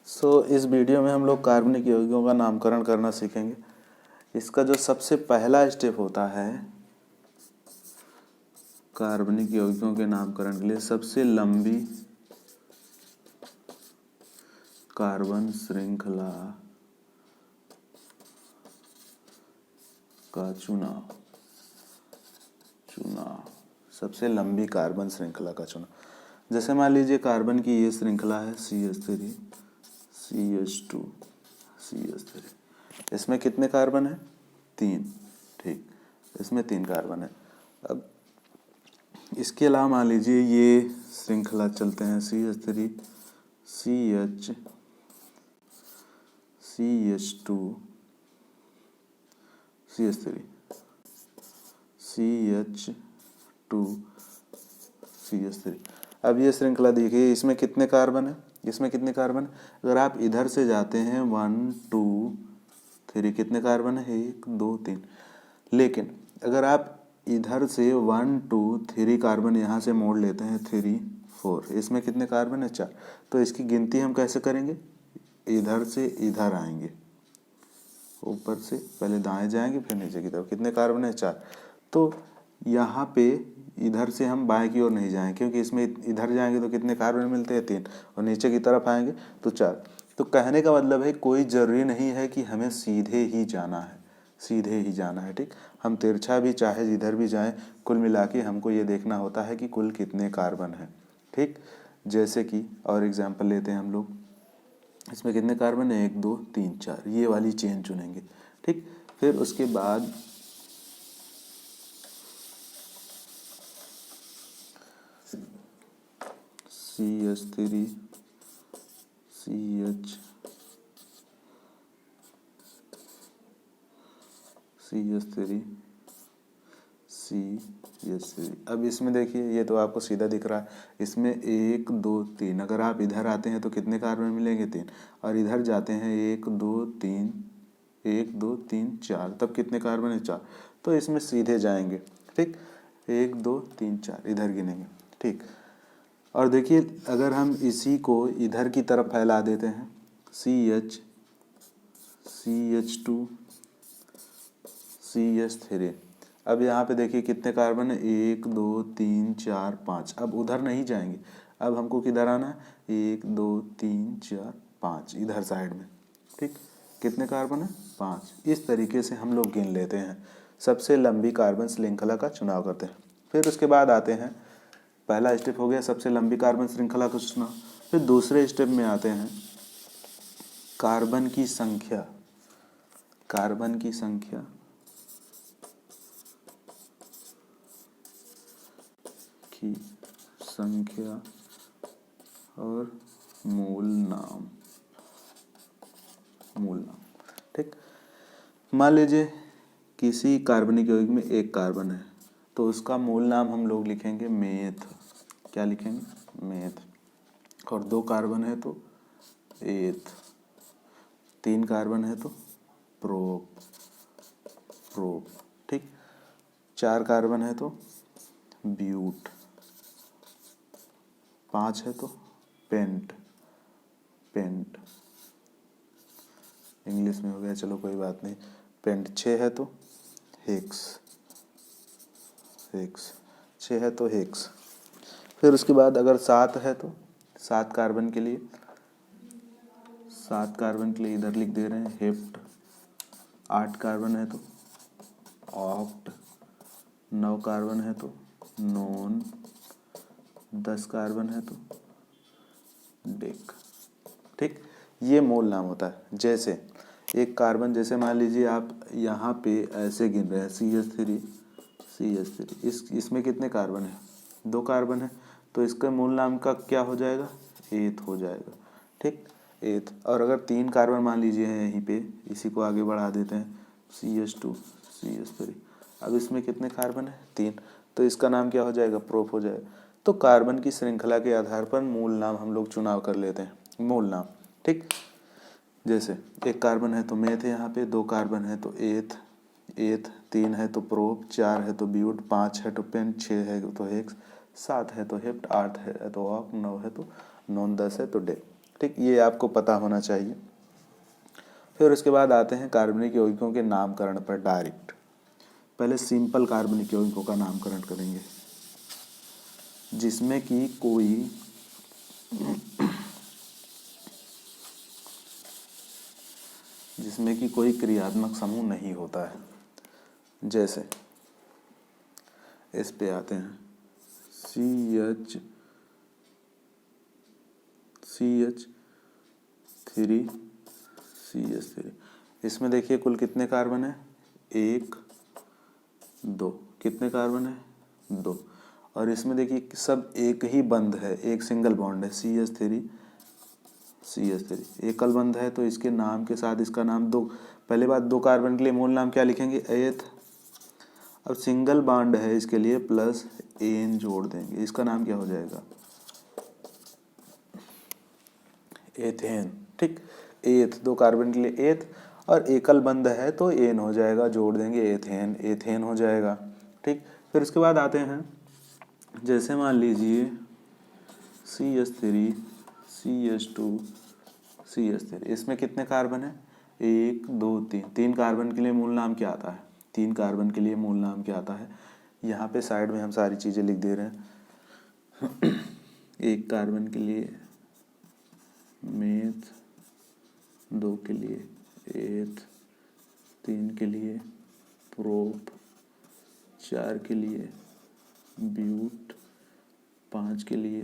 इस वीडियो में हम लोग कार्बनिक यौगिकों का नामकरण करना सीखेंगे। इसका जो सबसे पहला स्टेप होता है कार्बनिक यौगिकों के नामकरण के लिए, सबसे लंबी कार्बन श्रृंखला का चुनाव सबसे लंबी कार्बन श्रृंखला का चुनाव। जैसे मान लीजिए कार्बन की ये श्रृंखला है CH3 CH2 CH3। इसमें कितने कार्बन है? 3। ठीक, इसमें 3 कार्बन है। अब इसके अलावा मान लीजिए ये श्रृंखला चलते हैं CH3 CH CH2 CH3 CH2 CH3। अब ये श्रृंखला देखिए, इसमें कितने कार्बन है? इसमें कितने कार्बन? अगर आप इधर से जाते हैं 1 2 3, कितने कार्बन है? 1 2 3। लेकिन अगर आप इधर से 1 2 3 कार्बन यहाँ से मोड़ लेते हैं 3 4, इसमें कितने कार्बन है? 4। तो इसकी गिनती हम कैसे करेंगे? इधर से इधर आएंगे, ऊपर से पहले दाएं जाएंगे फिर नीचे की तरफ। कितने कार्बन है? 4। तो यहाँ पे इधर से हम बाएं की ओर नहीं जाएंगे, क्योंकि इसमें इधर जाएंगे तो कितने कार्बन मिलते हैं? 3। और नीचे की तरफ आएंगे तो 4। तो कहने का मतलब है कोई ज़रूरी नहीं है कि हमें सीधे ही जाना है, सीधे ही जाना है। ठीक, हम तिरछा भी चाहे जिधर भी जाएं, कुल मिला के हमको ये देखना होता है कि कुल कितने कार्बन हैं। ठीक, जैसे कि और एग्जाम्पल लेते हैं हम लोग, इसमें कितने कार्बन है? 1 2 3 4, ये वाली चेन चुनेंगे। ठीक, फिर उसके बाद CH3 CH3 CH3। अब इसमें देखिए, ये तो आपको सीधा दिख रहा है, इसमें 1 2 3। अगर आप इधर आते हैं तो कितने कार्बन मिलेंगे? 3। और इधर जाते हैं 1 2 3 1 2 3 4, तब कितने कार्बन है? 4। तो इसमें सीधे जाएंगे। ठीक, 1 2 3 4 इधर गिनेंगे। ठीक, और देखिए अगर हम इसी को इधर की तरफ फैला देते हैं CH2 CH3। अब यहाँ पे देखिए कितने कार्बन है? 1 2 3 4 5। अब उधर नहीं जाएंगे, अब हमको किधर आना है? 1 2 3 4 5, इधर साइड में। ठीक, कितने कार्बन है? 5। इस तरीके से हम लोग गिन लेते हैं, सबसे लंबी कार्बन श्रृंखला का चुनाव करते हैं। फिर उसके बाद आते हैं, पहला स्टेप हो गया सबसे लंबी कार्बन श्रृंखला का चुनाव। फिर दूसरे स्टेप में आते हैं कार्बन की संख्या और मूल नाम। ठीक, मान लीजिए किसी कार्बनिक यौगिक में 1 कार्बन है, तो उसका मूल नाम हम लोग लिखेंगे मेथ। क्या लिखेंगे? मेथ। और 2 कार्बन है तो एथ, 3 कार्बन है तो प्रोप। ठीक, 4 कार्बन है तो ब्यूट, 5 है तो पेंट। इंग्लिश में हो गया, चलो कोई बात नहीं। पेंट 6 है तो हेक्स 6 है तो हेक्स। फिर उसके बाद अगर 7 है तो 7 कार्बन के लिए इधर लिख दे रहे हैं हेप्ट। 8 कार्बन है तो ऑक्ट। 9 कार्बन है तो नॉन। 10 कार्बन है तो डेक। ठीक, ये मूल नाम होता है। जैसे एक कार्बन, जैसे मान लीजिए आप यहाँ पे ऐसे गिन रहे हैं CH3 इसमें कितने कार्बन है? 2 कार्बन है, तो इसका मूल नाम का क्या हो जाएगा? एथ हो जाएगा। ठीक, एथ। और अगर 3 कार्बन मान लीजिए है यहीं पे, इसी को आगे बढ़ा देते हैं CH2 CH3। अब इसमें कितने कार्बन है? 3। तो इसका नाम क्या हो जाएगा? प्रोप हो जाएगा। तो कार्बन की श्रृंखला के आधार पर मूल नाम हम लोग चुनाव कर लेते हैं, मूल नाम। ठीक, जैसे 1 कार्बन है तो मेथ है यहाँ पे, 2 कार्बन है तो एथ 3 है तो प्रोप, 4 है तो ब्यूट, 5 है तो पेंट, 6 है तो हेक्स, 7 है तो हेप्ट, 8 है तो ऑक, 9 है तो नॉन, 10 है तो डे। ठीक, ये आपको पता होना चाहिए। फिर उसके बाद आते हैं कार्बनिक यौगिकों के नामकरण पर डायरेक्ट। पहले सिंपल कार्बनिक यौगिकों का नामकरण करेंगे जिसमें कि कोई क्रियात्मक समूह नहीं होता है। जैसे इस पे आते हैं CH3 इसमें देखिए कुल कितने कार्बन है, 1 2, कितने कार्बन है, 2। और इसमें देखिए सब एक ही बंध है, एक सिंगल बॉन्ड है, CH3 एकल बंध है, तो इसके नाम के साथ इसका नाम दो, पहले बात 2 कार्बन के लिए मूल नाम क्या लिखेंगे, एथ। अब सिंगल बॉन्ड है इसके लिए प्लस एन जोड़ देंगे, इसका नाम क्या हो जाएगा, एथेन। ठीक, एथ 2 कार्बन के लिए एथ, और एकल बंध है तो एन हो जाएगा, जोड़ देंगे एथेन, एथेन हो जाएगा। ठीक, फिर उसके बाद आते हैं, जैसे मान लीजिए CH3 CH2 CH3, इसमें कितने कार्बन है, 1 2 3। 3 कार्बन के लिए मूल नाम क्या आता है, 3 कार्बन के लिए मूल नाम क्या आता है, यहाँ पे साइड में हम सारी चीज़ें लिख दे रहे हैं। 1 कार्बन के लिए मेथ, 2 के लिए एथ, 3 के लिए प्रोप, 4 के लिए ब्यूट, 5 के लिए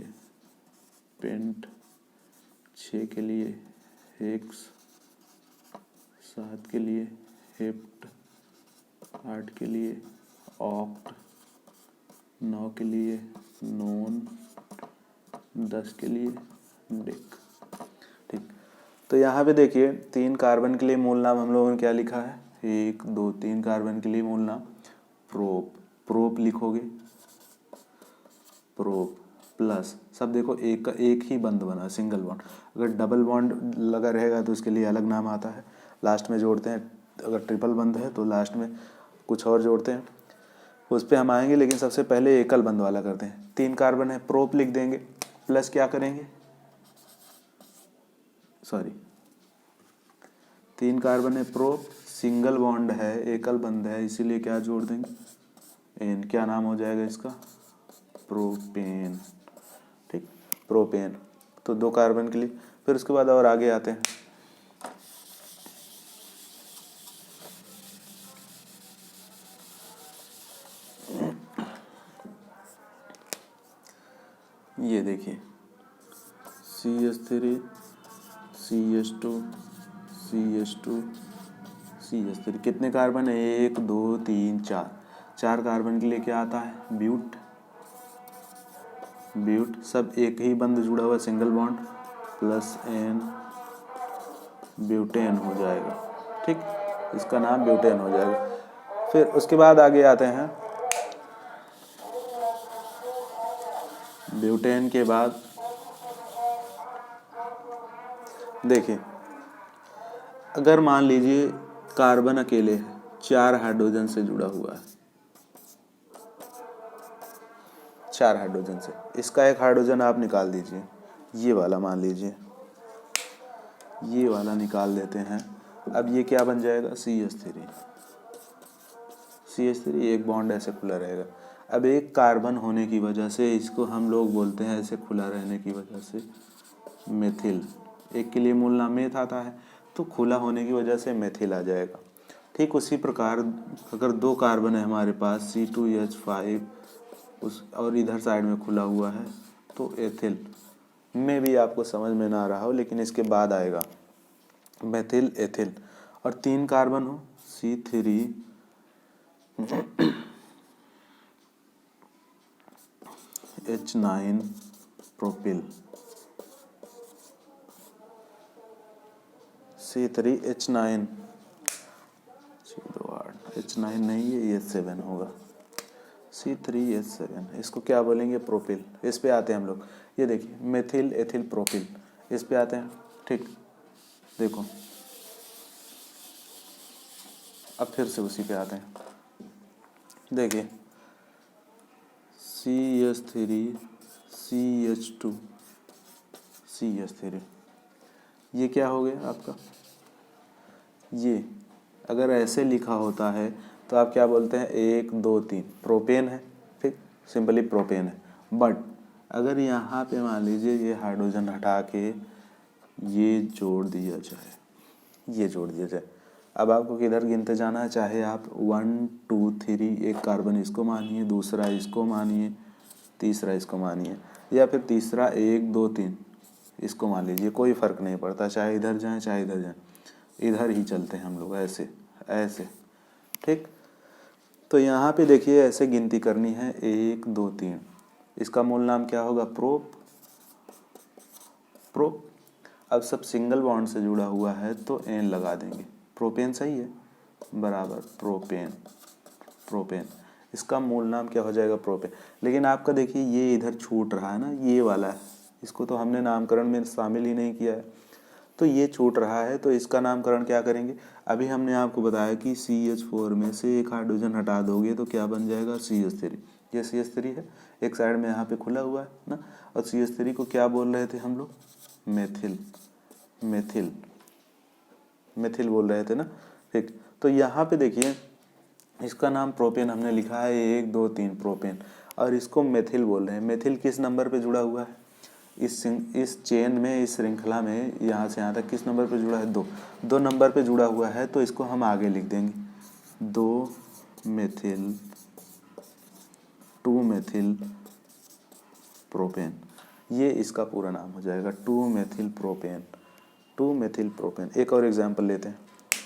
पेंट, 6 के लिए हेक्स, 7 के लिए हेप्ट, 8 के लिए ऑक्ट, 9 के लिए नोन, 10 के लिए डिक। ठीक, तो यहाँ पे देखिए 3 कार्बन के लिए मूल नाम हम लोगों ने क्या लिखा है, 1 2 3 कार्बन के लिए मूल नाम प्रोप, प्रोप लिखोगे, प्रोप प्लस सब देखो एक ही बंद बना, सिंगल बॉन्ड। अगर डबल बॉन्ड लगा रहेगा तो उसके लिए अलग नाम आता है, लास्ट में जोड़ते हैं। अगर ट्रिपल बंद है तो लास्ट में कुछ और जोड़ते हैं, उस पर हम आएंगे, लेकिन सबसे पहले एकल बंद वाला करते हैं। 3 कार्बन है, प्रोप लिख देंगे, प्लस क्या करेंगे, 3 कार्बन है प्रोप, सिंगल बॉन्ड है, एकल बंद है, इसीलिए क्या जोड़ देंगे, एन। क्या नाम हो जाएगा इसका, प्रोपेन। ठीक, प्रोपेन। तो 2 कार्बन के लिए। फिर उसके बाद और आगे आते हैं, ये देखिए CH3 CH2 CH3 कितने कार्बन है, 1 2 3 4। 4 कार्बन के लिए क्या आता है, ब्यूट, सब एक ही बंद जुड़ा हुआ single bond, plus N, butane हो जाएगा। ठीक, इसका नाम ब्यूटेन हो जाएगा। फिर उसके बाद आगे आते हैं, ब्यूटेन के बाद देखिए, अगर मान लीजिए कार्बन अकेले है, 4 हाइड्रोजन से जुड़ा हुआ है, 4 हाइड्रोजन से, इसका एक हाइड्रोजन आप निकाल दीजिए, ये वाला मान लीजिए, ये वाला निकाल देते हैं। अब ये क्या बन जाएगा, CH3 एक बॉन्ड ऐसे खुला रहेगा। अब एक कार्बन होने की वजह से इसको हम लोग बोलते हैं, ऐसे खुला रहने की वजह से मेथिल। एक के लिए मूल नाम मेथ आता है, तो खुला होने की वजह से मेथिल आ जाएगा। ठीक उसी प्रकार अगर 2 कार्बन है हमारे पास, C2H5, उस और इधर साइड में खुला हुआ है, तो एथिल में भी आपको समझ में ना रहा हो, लेकिन इसके बाद आएगा मेथिल एथिल। और 3 कार्बन हो, C3H9 प्रोपिल, C3H9 H9 नहीं है, ये 7 होगा, C3H7, इसको क्या बोलेंगे, प्रोपिल। इस पे आते हैं हम लोग, ये देखिए मेथिल एथिल प्रोपिल, इस पे आते हैं। ठीक, देखो अब फिर से उसी पे आते हैं, देखिए CH3 CH2 CH3, ये क्या हो गया आपका, ये अगर ऐसे लिखा होता है तो आप क्या बोलते हैं, 1 2 3 प्रोपेन है, ठीक, सिंपली प्रोपेन है। बट अगर यहाँ पे मान लीजिए ये हाइड्रोजन हटा के ये जोड़ दिया जाए, ये जोड़ दिया जाए, अब आपको किधर गिनते जाना है, चाहे आप 1 2 3 एक कार्बन इसको मानिए, दूसरा इसको मानिए, तीसरा इसको मानिए, या फिर तीसरा 1 2 3 इसको मान लीजिए, कोई फ़र्क नहीं पड़ता, चाहे इधर जाएं चाहे इधर जाएं, इधर ही चलते हैं हम लोग, ऐसे ऐसे, ठीक। तो यहाँ पे देखिए ऐसे गिनती करनी है, 1 2 3, इसका मूल नाम क्या होगा, प्रोप। प्रोप अब सब सिंगल बॉन्ड से जुड़ा हुआ है तो एन लगा देंगे, प्रोपेन सही है, बराबर प्रोपेन। प्रोपेन इसका मूल नाम क्या हो जाएगा, प्रोपेन। लेकिन आपका देखिए ये इधर छूट रहा है ना, ये वाला है, इसको तो हमने नामकरण में शामिल ही नहीं किया है, तो ये छूट रहा है, तो इसका नामकरण क्या करेंगे। अभी हमने आपको बताया कि CH4 में से एक हाइड्रोजन हटा दोगे तो क्या बन जाएगा, CH3। ये CH3 है, एक साइड में यहाँ पे खुला हुआ है ना, और CH3 को क्या बोल रहे थे हम लोग, मेथिल। मेथिल मेथिल बोल रहे थे ना, ठीक। तो यहाँ पे देखिए इसका नाम प्रोपेन हमने लिखा है, 1 2 3 प्रोपेन, और इसको मेथिल बोल रहे हैं। मेथिल किस नंबर पे जुड़ा हुआ है, इस चेन में, इस श्रृंखला में, यहाँ से यहाँ तक किस नंबर पे जुड़ा है, 2 नंबर पे जुड़ा हुआ है, तो इसको हम आगे लिख देंगे 2 मेथिल 2 मेथिल प्रोपेन, ये इसका पूरा नाम हो जाएगा, 2 मेथिल प्रोपेन। 2 methyl propane. एक और एग्जाम्पल लेते हैं,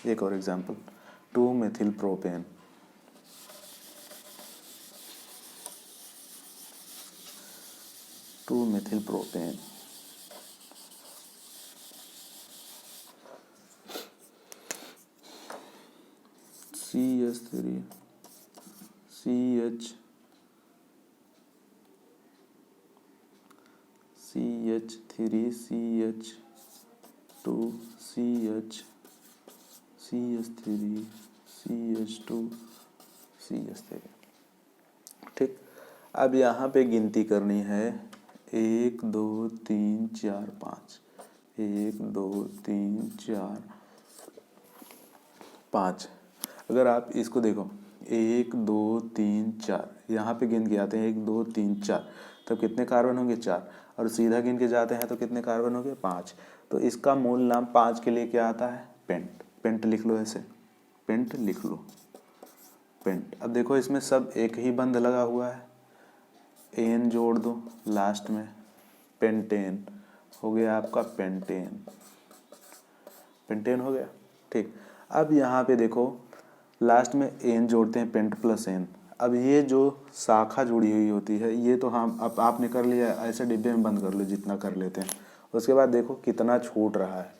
एक और example, 2 methyl propane. 2 methyl propane, CH3 CH3 CH2 CH3 CH2 CH3, ठीक। अब यहाँ पे गिनती करनी है, 1 2 3 4 5, 1 2 3 4 5। अगर आप इसको देखो, 1 2 3 4, यहाँ पे गिन के आते हैं 1 2 3 4, तब कितने कार्बन होंगे, 4, और सीधा गिन के जाते हैं तो कितने कार्बन होंगे, 5। तो इसका मूल नाम 5 के लिए क्या आता है, पेंट। पेंट लिख लो ऐसे, पेंट लिख लो, पेंट। अब देखो इसमें सब एक ही बंध लगा हुआ है, एन जोड़ दो लास्ट में, पेंटेन हो गया आपका, पेंटेन। पेंटेन हो गया, ठीक। अब यहाँ पे देखो लास्ट में एन जोड़ते हैं, पेंट प्लस एन। अब ये जो शाखा जुड़ी हुई होती है, ये तो हम, अब आपने कर लिया, ऐसे डिब्बे में बंद कर लो जितना कर लेते हैं। उसके बाद देखो कितना छूट रहा है,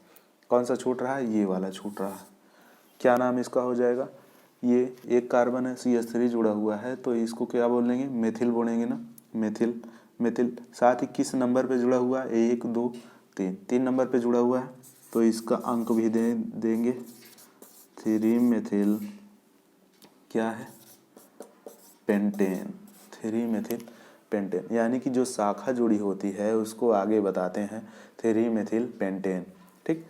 कौन सा छूट रहा है, ये वाला छूट रहा है। क्या नाम इसका हो जाएगा, ये एक कार्बन है, CH3 जुड़ा हुआ है, तो इसको क्या बोलेंगे, मेथिल बोलेंगे ना, मेथिल। मेथिल साथ ही किस नंबर पे जुड़ा हुआ है, 1 2 3 नंबर पे जुड़ा हुआ है, तो इसका अंक भी देंगे 3 मेथिल क्या है, पेंटेन। 3 मेथिल पेंटेन, यानी कि जो शाखा जुड़ी होती है उसको आगे बताते हैं 3 मेथिल पेंटेन, ठीक।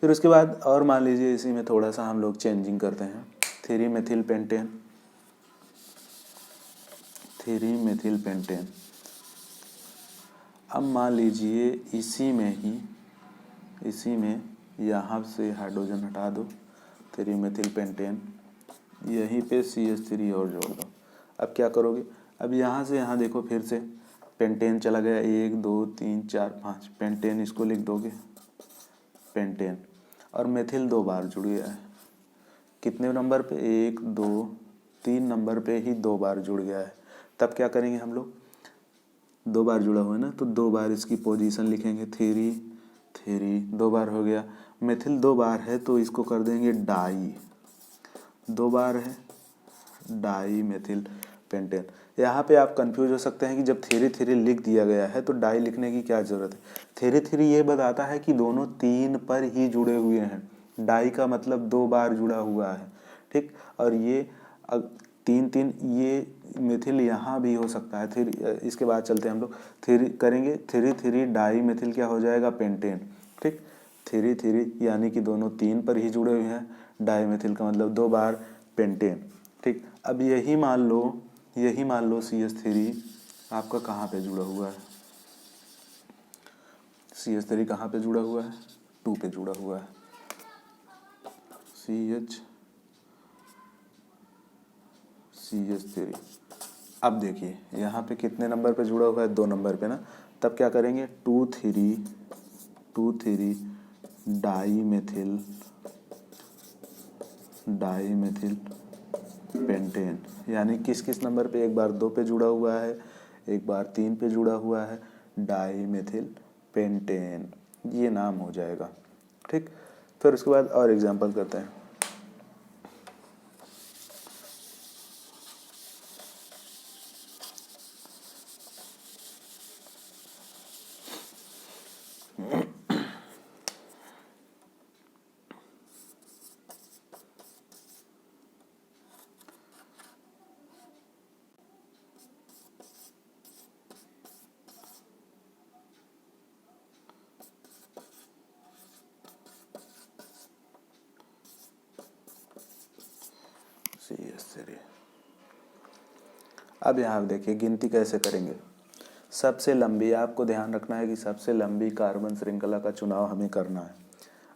फिर उसके बाद और मान लीजिए इसी में थोड़ा सा हम लोग चेंजिंग करते हैं, 3 मेथिल पेंटेन, 3 मेथिल पेंटेन। अब मान लीजिए इसी में यहाँ से हाइड्रोजन हटा दो, 3 मेथिल पेंटेन, यहीं पे CH3 और जोड़ दो। अब क्या करोगे, अब यहाँ से यहाँ देखो फिर से पेंटेन चला गया, 1 2 3 4 5, पेंटेन इसको लिख दोगे, पेंटेन। और मेथिल 2 बार जुड़ गया है, कितने नंबर पे, 1 2 3 नंबर पे ही 2 बार जुड़ गया है। तब क्या करेंगे हम लोग, 2 बार जुड़ा हुआ है ना, तो 2 बार इसकी पोजीशन लिखेंगे, 3 2 बार हो गया। मेथिल 2 बार है तो इसको कर देंगे डाई, 2 बार है, डाई मेथिल पेंटेन। यहाँ पे आप कंफ्यूज हो सकते हैं कि जब 3 लिख दिया गया है तो डाई लिखने की क्या ज़रूरत है। 3 ये बताता है कि दोनों 3 पर ही जुड़े हुए हैं, डाई का मतलब 2 बार जुड़ा हुआ है, ठीक। और ये 3 ये मेथिल यहाँ भी हो सकता है। फिर इसके बाद चलते हैं हम लोग, 3 करेंगे, 3 डाई मेथिल क्या हो जाएगा, पेंटेन, ठीक। थ्री थ्री यानी कि दोनों 3 पर ही जुड़े हुए हैं, डाईमेथिल का मतलब 2 बार पेंटेन। ठीक, अब यही मान लो CH3 आपका कहाँ पे जुड़ा हुआ है, CH3 कहाँ पे जुड़ा हुआ है, 2 पे जुड़ा हुआ है। CH3 अब देखिए यहाँ पे कितने नंबर पे जुड़ा हुआ है, 2 नंबर पे ना, तब क्या करेंगे 2 3 डाईमेथिल पेंटेन, यानी किस किस नंबर पे, एक बार 2 पे जुड़ा हुआ है, एक बार 3 पे जुड़ा हुआ है, डाईमेथिल पेंटेन, ये नाम हो जाएगा। ठीक, फिर उसके बाद और एग्जांपल करते हैं। CH3 अब यहाँ देखिए गिनती कैसे करेंगे। सबसे लंबी, आपको ध्यान रखना है कि सबसे लंबी कार्बन श्रृंखला का चुनाव हमें करना है।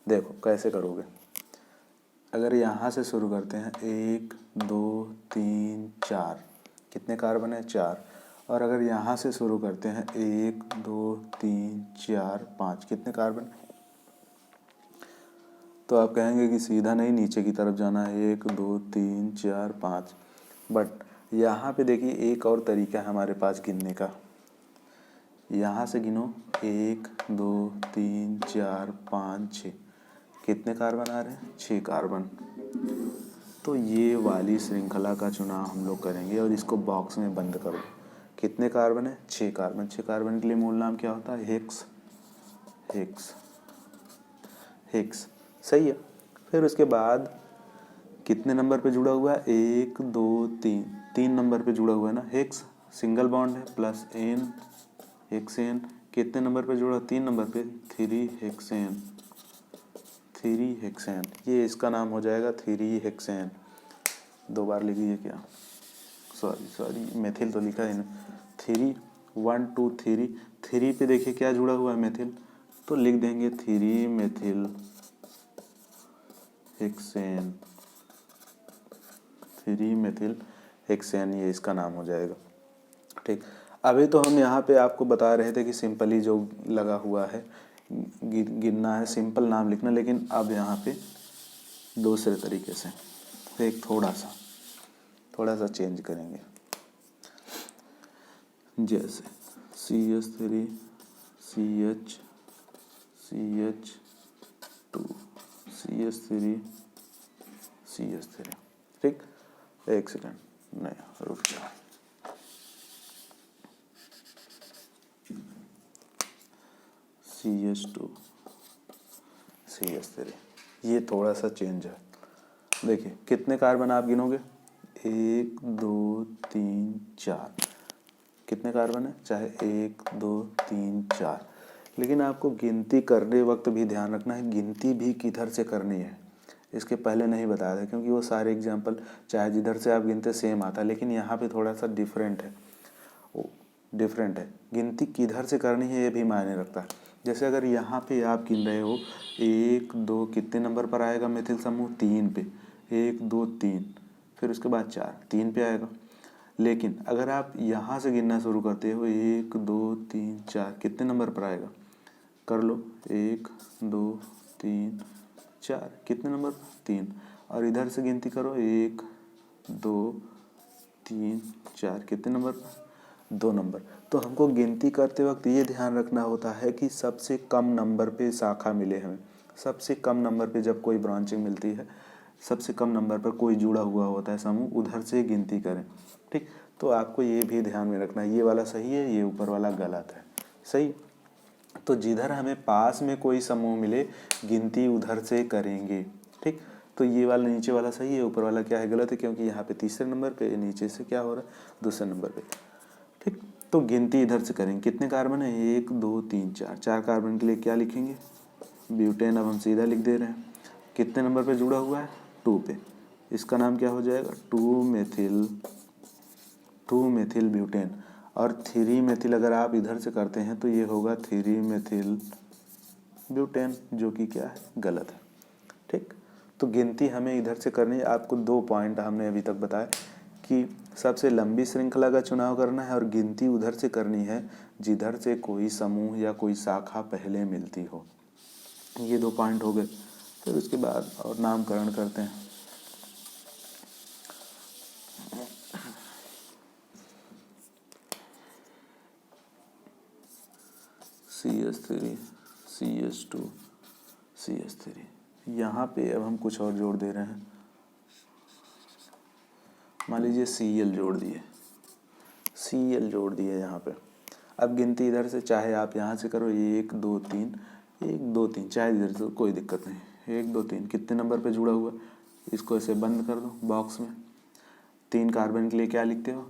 देखो कैसे करोगे, अगर यहाँ से शुरू करते हैं 1 2 3 4, कितने कार्बन है 4, और अगर यहाँ से शुरू करते हैं 1 2 3 4 5, कितने कार्बन, तो आप कहेंगे कि सीधा नहीं नीचे की तरफ जाना है, 1 2 3 4 5, बट यहाँ पे देखिए एक और तरीका है हमारे पास गिनने का। यहाँ से गिनो 1 2 3 4 5 6, कितने कार्बन आ रहे हैं 6 कार्बन। तो ये वाली श्रृंखला का चुनाव हम लोग करेंगे और इसको बॉक्स में बंद करो। कितने कार्बन है 6 कार्बन। 6 कार्बन के लिए मूल नाम क्या होता है, हेक्स। सही है। फिर उसके बाद कितने नंबर पे जुड़ा हुआ है, 1 2 3, 3 नंबर पे जुड़ा हुआ है ना, हेक्स सिंगल बॉन्ड है, प्लस एन हेक्सेन, कितने नंबर पे जुड़ा, 3 नंबर पे, 3 हेक्सेन, ये इसका नाम हो जाएगा 3 हेक्सेन। 2 बार लिखिए क्या, सॉरी मेथिल तो लिखा है ना, 3 1 2 3, 3 पे देखिए क्या जुड़ा हुआ है, मेथिल, तो लिख देंगे 3 मेथिल हेक्सेन, 3 मेथिल हेक्सेन, ये इसका नाम हो जाएगा। ठीक, अभी तो हम यहाँ पे आपको बता रहे थे कि सिंपली जो लगा हुआ है गिनना है, सिंपल नाम लिखना, लेकिन अब यहाँ पे दूसरे तरीके से एक थोड़ा सा चेंज करेंगे। जैसे CH3 CH2 CH3 ठीक, एक सेकेंड, नहीं रुक जाओ, CH2 CH3, ये थोड़ा सा चेंज है। देखिए कितने कार्बन आप गिनोगे, 1 2 3 4, कितने कार्बन है, चाहे 1 2 3 4, लेकिन आपको गिनती करने वक्त भी ध्यान रखना है, गिनती भी किधर से करनी है, इसके पहले नहीं बताया था, क्योंकि वो सारे एग्जाम्पल चाहे जिधर से आप गिनते सेम आता, लेकिन यहाँ पे थोड़ा सा डिफरेंट है, गिनती किधर से करनी है ये भी मायने रखता है। जैसे अगर यहाँ पे आप गिन रहे हो 1 2, कितने नंबर पर आएगा मेथिल समूह, 3 पे, 1 2 3, फिर उसके बाद 4, 3 पे आएगा। लेकिन अगर आप यहाँ से गिनना शुरू करते हो 1 2 3 4, कितने नंबर पर आएगा, कर लो 1 2 3 4, कितने नंबर पर, 3, और इधर से गिनती करो 1 2 3 4, कितने नंबर पर, 2 नंबर। तो हमको गिनती करते वक्त ये ध्यान रखना होता है कि सबसे कम नंबर पे शाखा मिले हमें, सबसे कम नंबर पे जब कोई ब्रांचिंग मिलती है, सबसे कम नंबर पर कोई जुड़ा हुआ होता है समूह, उधर से गिनती करें। ठीक, तो आपको ये भी ध्यान में रखना है, ये वाला सही है, ये ऊपर वाला गलत है। सही, तो जिधर हमें पास में कोई समूह मिले गिनती उधर से करेंगे। ठीक, तो ये वाला नीचे वाला सही है, ऊपर वाला क्या है, गलत है, क्योंकि यहाँ पे तीसरे नंबर पे, नीचे से क्या हो रहा है, दूसरे नंबर पे। ठीक, तो गिनती इधर से करेंगे, कितने कार्बन है, 1 2 3 4, 4 कार्बन के लिए क्या लिखेंगे, ब्यूटेन अब हम सीधा लिख दे रहे हैं। कितने नंबर पे जुड़ा हुआ है? 2 पे। इसका नाम क्या हो जाएगा? 2 मेथिल ब्यूटेन। और 3 मेथिल अगर आप इधर से करते हैं तो ये होगा 3 मेथिल ब्यूटेन, जो कि क्या है? गलत है। ठीक, तो गिनती हमें इधर से करनी है। आपको 2 पॉइंट हमने अभी तक बताया कि सबसे लंबी श्रृंखला का चुनाव करना है और गिनती उधर से करनी है जिधर से कोई समूह या कोई शाखा पहले मिलती हो। ये 2 पॉइंट हो गए। फिर उसके बाद और नामकरण करते हैं। CH3 CH2 CH3। यहाँ पे अब हम कुछ और जोड़ दे रहे हैं। मान लीजिए Cl जोड़ दिए यहाँ पे। अब गिनती इधर से चाहे आप यहाँ से करो 1 2 3 1 2 3, चाहे इधर से, कोई दिक्कत नहीं। 1 2 3 कितने नंबर पे जुड़ा हुआ? इसको ऐसे बंद कर दो बॉक्स में। 3 कार्बन के लिए क्या लिखते हो?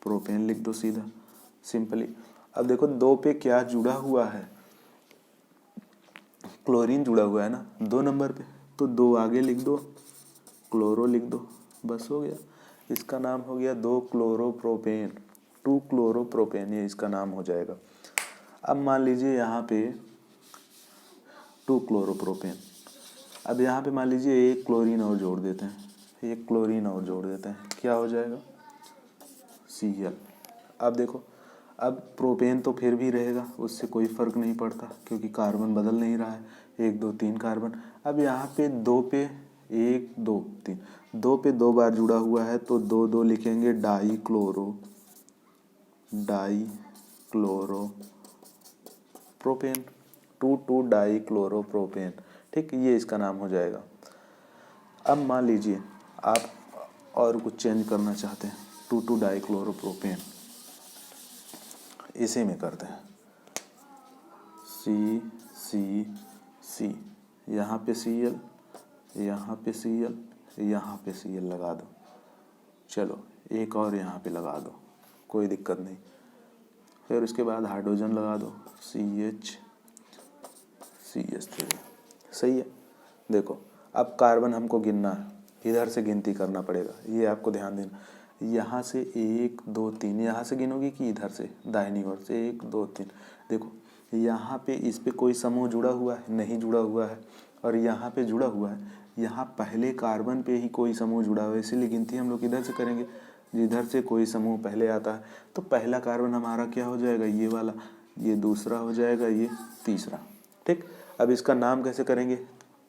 प्रोपेन लिख दो सीधा, सिंपली। अब देखो 2 पे क्या जुड़ा हुआ है? क्लोरीन जुड़ा हुआ है ना 2 नंबर पे, तो 2 आगे लिख दो, क्लोरो लिख दो, बस हो गया। इसका नाम हो गया 2 क्लोरोप्रोपेन, 2 क्लोरोप्रोपेन, ये इसका नाम हो जाएगा। अब मान लीजिए यहाँ पे 2 क्लोरोप्रोपेन। अब यहाँ पे मान लीजिए 1 क्लोरीन और जोड़ देते हैं, 1 क्लोरीन और जोड़ देते हैं, क्या हो जाएगा? Cl। अब देखो, अब प्रोपेन तो फिर भी रहेगा, उससे कोई फर्क नहीं पड़ता क्योंकि कार्बन बदल नहीं रहा है। 1 2 3 कार्बन। अब यहाँ पे 2 पे 1 2 3, 2 पे 2 बार जुड़ा हुआ है तो 2 2 लिखेंगे डाई क्लोरोप्रोपेन, 2 2 डाई क्लोरोप्रोपेन। ठीक, ये इसका नाम हो जाएगा। अब मान लीजिए आप और कुछ चेंज करना चाहते हैं, 2 2 डाई क्लोरोप्रोपेन, इसी में करते हैं C यहाँ पे Cl, यहाँ पे Cl, यहाँ पे Cl लगा दो। चलो एक और यहाँ पे लगा दो, कोई दिक्कत नहीं। फिर उसके बाद हाइड्रोजन लगा दो, CH3। सही है। देखो अब कार्बन हमको गिनना है, इधर से गिनती करना पड़ेगा, ये आपको ध्यान देना। यहाँ से 1 2 3, यहाँ से गिनोगे कि इधर से दाहिनी ओर से 1 2 3। देखो यहाँ पे इस पे कोई समूह जुड़ा हुआ है? नहीं जुड़ा हुआ है। और यहाँ पे जुड़ा हुआ है, यहाँ पहले कार्बन पे ही कोई समूह जुड़ा हुआ है, इसीलिए गिनती हम लोग इधर से करेंगे जिधर से कोई समूह पहले आता है। तो पहला कार्बन हमारा क्या हो जाएगा? ये वाला, ये दूसरा हो जाएगा, ये तीसरा। ठीक, अब इसका नाम कैसे करेंगे?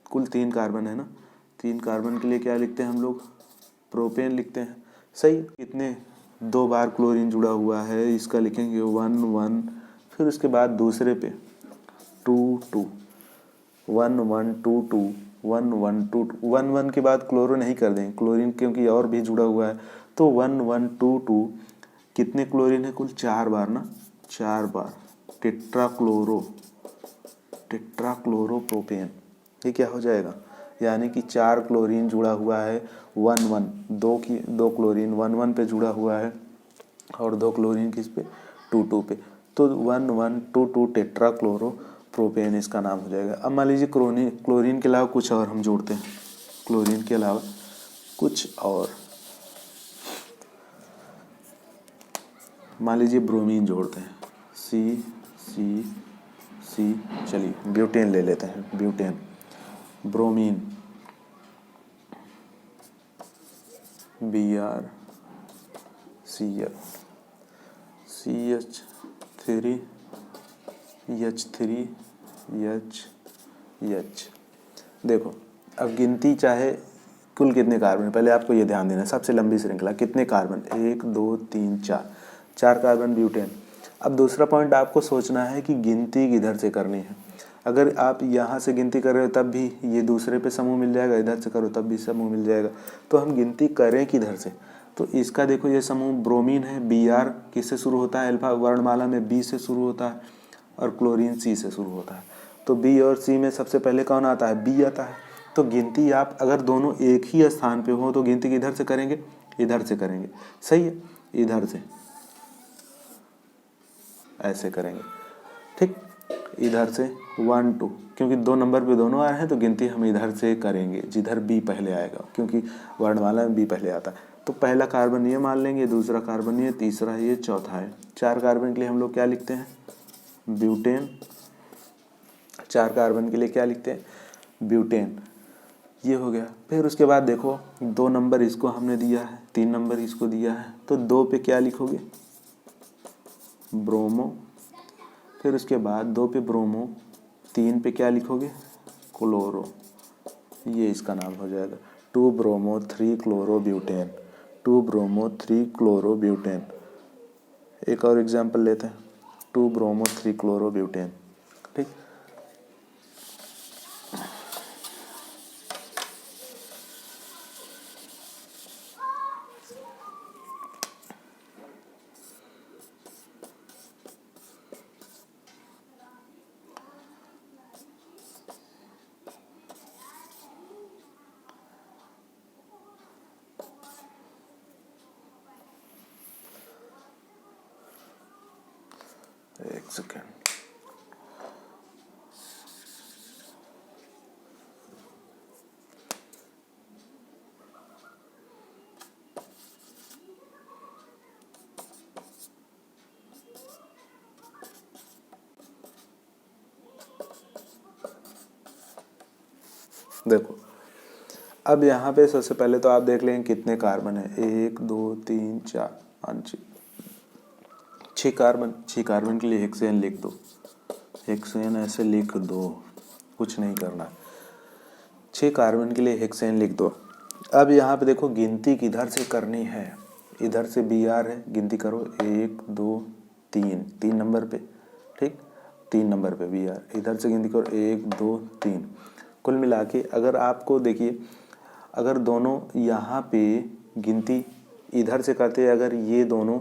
कुल 3 कार्बन है ना, 3 कार्बन के लिए क्या लिखते हैं हम लोग? प्रोपेन लिखते हैं। सही। कितने? 2 बार क्लोरीन जुड़ा हुआ है, इसका लिखेंगे 1 1। फिर उसके बाद दूसरे पे 2 2, 1 1 2 2, 1 1 2 1 1 के बाद क्लोरो नहीं कर देंगे, क्लोरीन क्योंकि और भी जुड़ा हुआ है। तो 1 1 2 2, कितने क्लोरीन है? कुल 4 बार ना, 4 बार टेट्राक्लोरोप्रोपेन। ये क्या हो जाएगा? यानी कि 4 क्लोरीन जुड़ा हुआ है, 1 1, 2 क्लोरीन 1 1 पे जुड़ा हुआ है और 2 क्लोरीन किस पे? 2 2 पे। तो 1 1 2 2 टेट्राक्लोरोप्रोपेन इसका नाम हो जाएगा। अब मान लीजिए क्लोरीन के अलावा कुछ और हम जोड़ते हैं, क्लोरीन के अलावा कुछ और, मान लीजिए ब्रोमीन जोड़ते हैं, C। चलिए ब्यूटेन ले लेते हैं, butane, bromine, Br Cl, CH3 H3 H। देखो अब गिनती चाहे कुल कितने कार्बन, पहले आपको ये ध्यान देना है, सबसे लंबी श्रृंखला कितने कार्बन? 1 2 3 4 carbon butane. अब दूसरा पॉइंट आपको सोचना है कि गिनती किधर से करनी है। अगर आप यहाँ से गिनती कर रहे हो तब भी ये दूसरे पे समूह मिल जाएगा, इधर से करो तब भी समूह मिल जाएगा। तो हम गिनती करें किधर से? तो इसका देखो ये समूह ब्रोमीन है, Br किससे शुरू होता है? अल्फा वर्णमाला में B से शुरू होता है और क्लोरीन C से शुरू होता है। तो B और C में सबसे पहले कौन आता है? B आता है। तो गिनती आप अगर दोनों एक ही स्थान पे हो तो गिनती किधर से करेंगे? इधर से करेंगे। सही है, इधर से ऐसे करेंगे। ठीक, इधर से 1 2, क्योंकि 2 नंबर पे दोनों आ रहे हैं तो गिनती हम इधर से करेंगे जिधर बी पहले आएगा, क्योंकि वर्णमाला में बी पहले आता है। तो पहला कार्बन ये मान लेंगे, दूसरा कार्बन ये, तीसरा ये, चौथा है। 4 कार्बन के लिए हम लोग क्या लिखते हैं? ब्यूटेन। 4 कार्बन के लिए क्या लिखते हैं? ब्यूटेन। ये हो गया। फिर उसके बाद देखो 2 नंबर इसको हमने दिया है, 3 नंबर इसको दिया है, तो 2 पे क्या लिखोगे? ब्रोमो। फिर उसके बाद 2 पे ब्रोमो, 3 पे क्या लिखोगे? क्लोरो। ये इसका नाम हो जाएगा 2 bromo 3 chloro butane. 2 bromo 3 chloro butane. एक और एग्जाम्पल लेते हैं, 2 ब्रोमो 3 क्लोरो ब्यूटेन। ठीक। एक सेकेंड। देखो अब यहाँ पे सबसे पहले तो आप देख लेंगे कितने कार्बन है। 1 2 3 4 5 6 कार्बन। 6 कार्बन के लिए हेक्सेन लिख दो। हेक्सेन ऐसे लिख दो, कुछ नहीं करना। 6 कार्बन के लिए हेक्सेन लिख दो। अब यहाँ पे देखो गिनती किधर से करनी है? इधर से बी आर है, गिनती करो 1 2 3, 3 नंबर पे। ठीक, 3 नंबर पे बी आर, इधर से गिनती करो 1 2 3। कुल मिला के अगर आपको देखिए, अगर दोनों यहाँ पे गिनती इधर से करते, अगर ये दोनों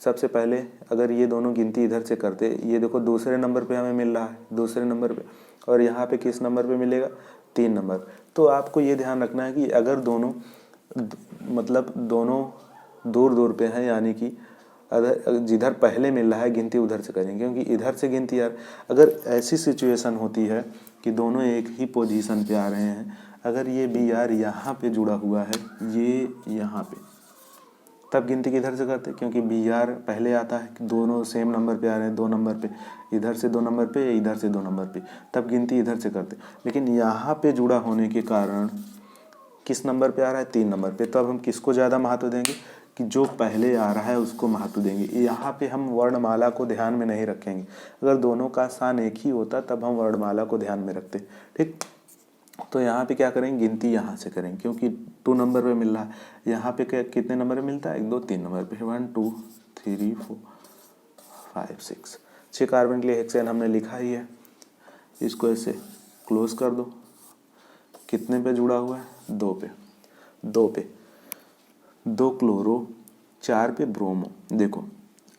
सबसे पहले अगर ये दोनों गिनती इधर से करते, ये देखो दूसरे नंबर पे हमें मिल रहा है, दूसरे नंबर पे, और यहाँ पे किस नंबर पे मिलेगा? 3 नंबर। तो आपको ये ध्यान रखना है कि अगर दोनों मतलब दोनों दूर दूर पे हैं, यानी कि अगर जिधर पहले मिल रहा है गिनती उधर से करेंगे, क्योंकि इधर से गिनती यार, अगर ऐसी सिचुएशन होती है कि दोनों एक ही पोजीशन पे आ रहे हैं, अगर ये बी आर यहाँ पे जुड़ा हुआ है, ये यहाँ पे, तब गिनती किधर से करते? क्योंकि बी आर पहले आता है, दोनों सेम नंबर पे आ रहे हैं, 2 नंबर पे, इधर से 2 नंबर पे, इधर से 2 नंबर पे, तब गिनती इधर से करते। लेकिन यहाँ पे जुड़ा होने के कारण किस नंबर पे आ रहा है? 3 नंबर पे। तो अब हम किसको ज़्यादा महत्व देंगे? कि जो पहले आ रहा है उसको महत्व देंगे। यहाँ पे हम वर्णमाला को ध्यान में नहीं रखेंगे। अगर दोनों का स्थान एक ही होता तब हम वर्णमाला को ध्यान में रखते। ठीक, तो यहाँ पे क्या करेंगे? गिनती यहाँ से करेंगे, क्योंकि 2 नंबर पे मिल रहा है। यहाँ पे कितने नंबर पे मिलता है? 1 2 3 नंबर पे, 1 2 3 4 5 6। 6 कार्बन के लिए हेक्सेन हमने लिखा ही है, इसको ऐसे क्लोज कर दो। कितने पे जुड़ा हुआ है? 2 पे। 2 पे 2 क्लोरो, 4 पे ब्रोमो। देखो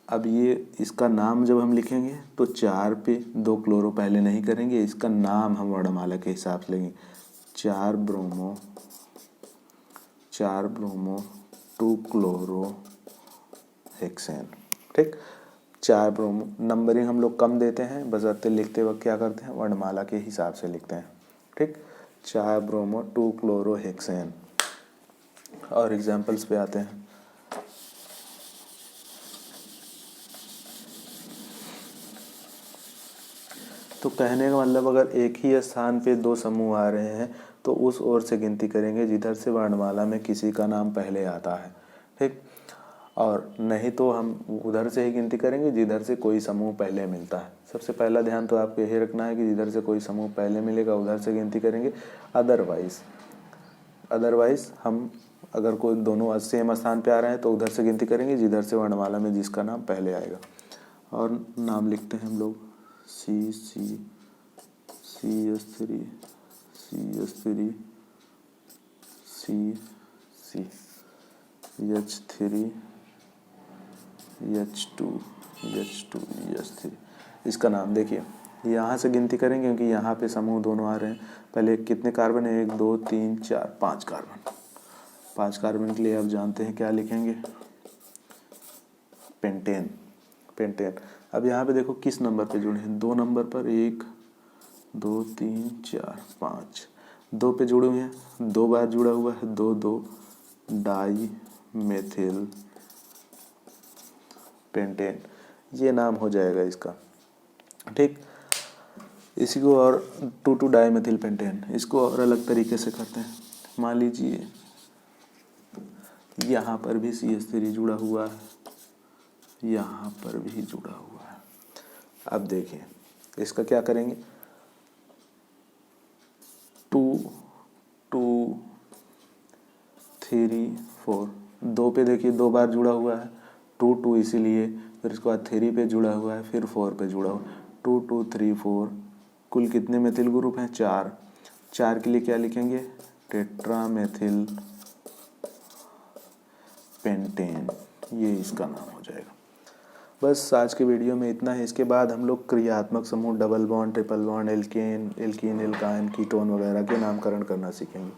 अब ये इसका नाम जब हम लिखेंगे तो 4 पे 2 क्लोरो पहले नहीं करेंगे, इसका नाम हम वर्णमाला के हिसाब से लेंगे। 4 ब्रोमो 2 क्लोरो हेक्सेन। ठीक, 4 ब्रोमो। नंबरिंग हम लोग कम देते हैं, बशर्ते लिखते वक्त क्या करते हैं? वर्णमाला के हिसाब से लिखते हैं। ठीक, 4 ब्रोमो 2 क्लोरो हेक्सेन। और एग्जाम्पल्स पे आते हैं। तो कहने का मतलब, अगर एक ही स्थान पे 2 समूह आ रहे हैं तो उस ओर से गिनती करेंगे जिधर से वर्णमाला में किसी का नाम पहले आता है। ठीक, और नहीं तो हम उधर से ही गिनती करेंगे जिधर से कोई समूह पहले मिलता है। सबसे पहला ध्यान तो आपको यही रखना है कि जिधर से कोई समूह पहले मिलेगा उधर से गिनती करेंगे। अदरवाइज हम अगर कोई दोनों सेम स्थान पे आ रहे हैं तो उधर से गिनती करेंगे जिधर से वर्णमाला में जिसका नाम पहले आएगा। और नाम लिखते हैं हम लोग CH3 CH3 CC H3 H2 H3। इसका नाम देखिए, यहाँ से गिनती करेंगे क्योंकि यहाँ पे समूह दोनों आ रहे हैं। पहले कितने कार्बन है? 1 2 3 4 5 कार्बन। 5 कार्बन के लिए आप जानते हैं क्या लिखेंगे? पेंटेन। अब यहाँ पे देखो किस नंबर पे जुड़े हैं? 2 नंबर पर, 1 2 3 4 5, 2 पे जुड़े हुए हैं, 2 बार जुड़ा हुआ है, 2 2 डाई मेथिल पेंटेन, ये नाम हो जाएगा इसका। ठीक, इसी को और 2 डाई मेथिल पेंटेन, इसको और अलग तरीके से करते हैं। मान लीजिए यहाँ पर भी CH3 जुड़ा हुआ है, यहाँ पर भी जुड़ा हुआ है। अब देखिए इसका क्या करेंगे, 2 2 3 4, 2 पे देखिए 2 बार जुड़ा हुआ है, 2 2 इसीलिए, फिर इसके बाद 3 पे जुड़ा हुआ है, फिर 4 पे जुड़ा हुआ है, 2 2 3 4, कुल कितने मेथिल ग्रुप हैं, 4। 4 के लिए क्या लिखेंगे, टेट्रा मेथिल पेंटेन, ये इसका नाम हो जाएगा। बस आज के वीडियो में इतना है। इसके बाद हम लोग क्रियात्मक समूह, double bond, triple bond, alkane, alkene, alkyne, ketone वगैरह के नामकरण करना सीखेंगे।